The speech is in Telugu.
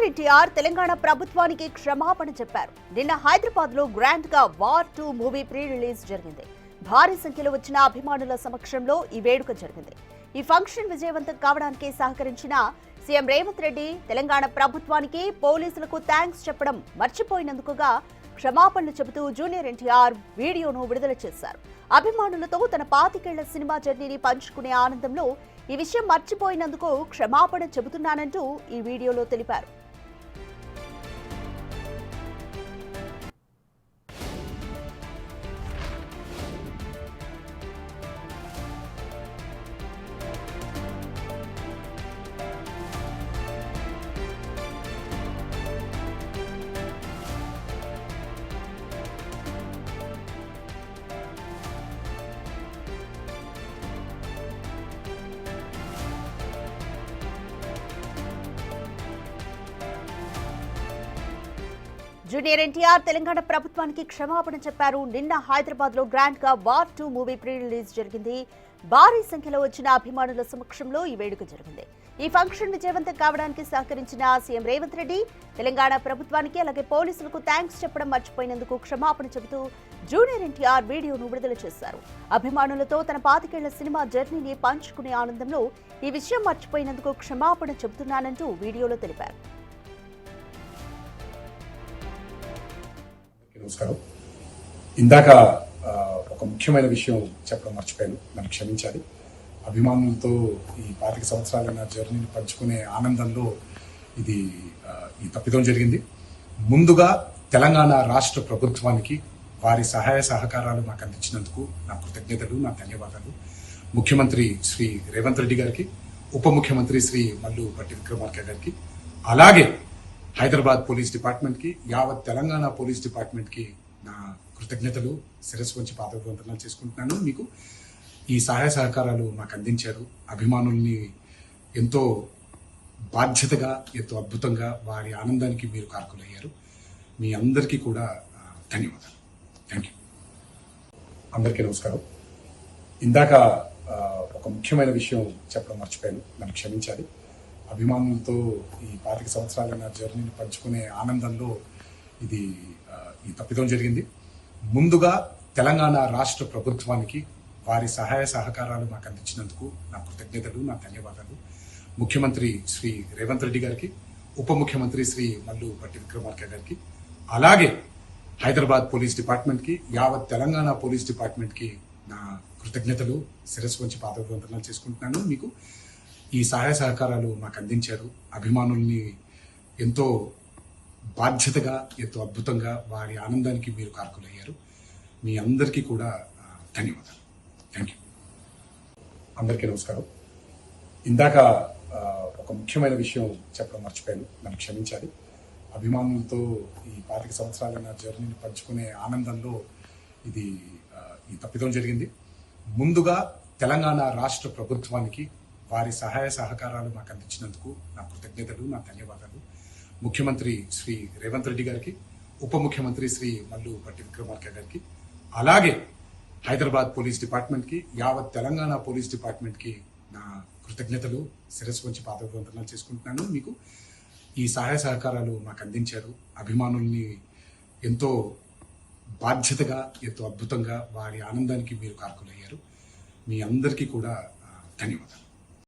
జూనియర్ ఎన్టీఆర్ తెలంగాణ ప్రభుత్వానికి క్షమాపణ చెప్పారు. నిన్న హైదరాబాద్ లో గ్రాండ్ గా వార్ 2 మూవీ ప్రీ రిలీజ్ జరిగింది. భారీ సంఖ్యలో వచ్చిన అభిమానుల సమక్షంలో ఈ వేడుక జరిగింది. ఈ ఫంక్షన్ విజయవంతం కావడానికి సహకరించిన సీఎం రేవంత్ రెడ్డి తెలంగాణ ప్రభుత్వానికి పోలీసులకు థాంక్స్ చెప్పడం మర్చిపోయినందుకుగా క్షమాపణలు చెబుతూ జూనియర్ ఎన్టీఆర్ వీడియోను విడుదల చేశారు. అభిమానులతో తన 25 ఏళ్ల సినిమా జర్నీని పంచుకునే ఆనందంలో ఈ విషయం మర్చిపోయినందుకు క్షమాపణ చెబుతున్నానంటూ ఈ వీడియోలో తెలిపారు. జూనియర్ ఎన్టీఆర్ తెలంగాణ ప్రభుత్వానికి క్షమాపణ చెప్పారు. నిన్న హైదరాబాద్ లో గ్రాండ్ గా వార్ 2 మూవీ ప్రీ రిలీజ్ జరిగింది. భారీ సంఖ్యలో వచ్చిన అభిమానుల సమక్షంలో ఈ వేడుక జరిగింది. ఈ ఫంక్షన్ విజయవంతం కావడానికి సహకరించిన సీఎం రేవంత్ రెడ్డి తెలంగాణ ప్రభుత్వానికి అలాగే పోలీసులకు థాంక్స్ చెప్పడం మర్చిపోయినందుకు క్షమాపణ చెబుతూ జూనియర్ ఎన్టీఆర్ వీడియోను విడుదల చేశారు. అభిమానులతో తన 25 ఏళ్ల సినిమా జర్నీని పంచుకునే ఆనందంలో ఈ విషయం మర్చిపోయినందుకు క్షమాపణ చెబుతున్నానంటూ వీడియోలో తెలిపారు. నమస్కారం. ఇందాక ఒక ముఖ్యమైన విషయం చెప్పడం మర్చిపోయాను, నన్ను క్షమించాలి. అభిమానులతో ఈ 25 సంవత్సరాల నా జర్నీని పంచుకునే ఆనందంలో ఈ తప్పిదం జరిగింది. ముందుగా తెలంగాణ రాష్ట్ర ప్రభుత్వానికి వారి సహాయ సహకారాలు నాకు అందించినందుకు నా కృతజ్ఞతలు, నా ధన్యవాదాలు. ముఖ్యమంత్రి శ్రీ రేవంత్ రెడ్డి గారికి, ఉప ముఖ్యమంత్రి శ్రీ మల్లు భట్టి విక్రమార్క గారికి, అలాగే హైదరాబాద్ పోలీస్ డిపార్ట్మెంట్ కి, యావత్ తెలంగాణ పోలీస్ డిపార్ట్మెంట్ కి నా కృతజ్ఞతలు, శిరస్సు వంచి పాదాభివందనాలు చేసుకుంటున్నాను. మీకు ఈ సహాయ సహకారాలు నాకు అందించారు. అభిమానుల్ని ఎంతో బాధ్యతగా, ఎంతో అద్భుతంగా వారి ఆనందానికి మీరు కారకులయ్యారు. మీ అందరికీ కూడా ధన్యవాదాలు. Thank you. అందరికీ నమస్కారం. ఇందాక ఒక ముఖ్యమైన విషయం చెప్పడం మర్చిపోయాను, నన్ను క్షమించాలి. అభిమానులతో ఈ 25 సంవత్సరాల నా జర్నీని పంచుకునే ఆనందంలో ఈ తప్పిదం జరిగింది. ముందుగా తెలంగాణ రాష్ట్ర ప్రభుత్వానికి వారి సహాయ సహకారాలు నాకు అందించినందుకు నా కృతజ్ఞతలు, నా ధన్యవాదాలు. ముఖ్యమంత్రి శ్రీ రేవంత్ రెడ్డి గారికి, ఉప ముఖ్యమంత్రి శ్రీ మల్లు భట్టి విక్రమార్క గారికి, అలాగే హైదరాబాద్ పోలీస్ డిపార్ట్మెంట్ కి, యావత్ తెలంగాణ పోలీస్ డిపార్ట్మెంట్ కి నా కృతజ్ఞతలు, శిరస్సు వంచి పాదాభివందనాలు చేసుకుంటున్నాను. మీకు ఈ సహాయ సహకారాలు నాకు అందించారు. అభిమానుల్ని ఎంతో బాధ్యతగా, ఎంతో అద్భుతంగా వారి ఆనందానికి మీరు కారకులయ్యారు. మీ అందరికీ కూడా ధన్యవాదాలు. Thank you. అందరికీ నమస్కారం. ఇందాక ఒక ముఖ్యమైన విషయం చెప్పడం మర్చిపోయాను, నన్ను క్షమించాలి. అభిమానులతో ఈ 25 సంవత్సరాల నా జర్నీని పంచుకునే ఆనందంలో ఈ తప్పిదం జరిగింది. ముందుగా తెలంగాణ రాష్ట్ర ప్రభుత్వానికి వారి సహాయ సహకారాలు నాకు అందించినందుకు నా కృతజ్ఞతలు, నా ధన్యవాదాలు. ముఖ్యమంత్రి శ్రీ రేవంత్ రెడ్డి గారికి, ఉప ముఖ్యమంత్రి శ్రీ మల్లు భట్టి విక్రమార్క గారికి, అలాగే హైదరాబాద్ పోలీస్ డిపార్ట్మెంట్ కి, యావత్ తెలంగాణ పోలీస్ డిపార్ట్మెంట్ కి నా కృతజ్ఞతలు, శిరస్సు వంచి పాదాభివందనాలు చేసుకుంటున్నాను. మీకు ఈ సహాయ సహకారాలు నాకు అందించారు. అభిమానుల్ని ఎంతో బాధ్యతగా, ఎంతో అద్భుతంగా వారి ఆనందానికి మీరు కారకులయ్యారు. మీ అందరికీ కూడా ధన్యవాదాలు.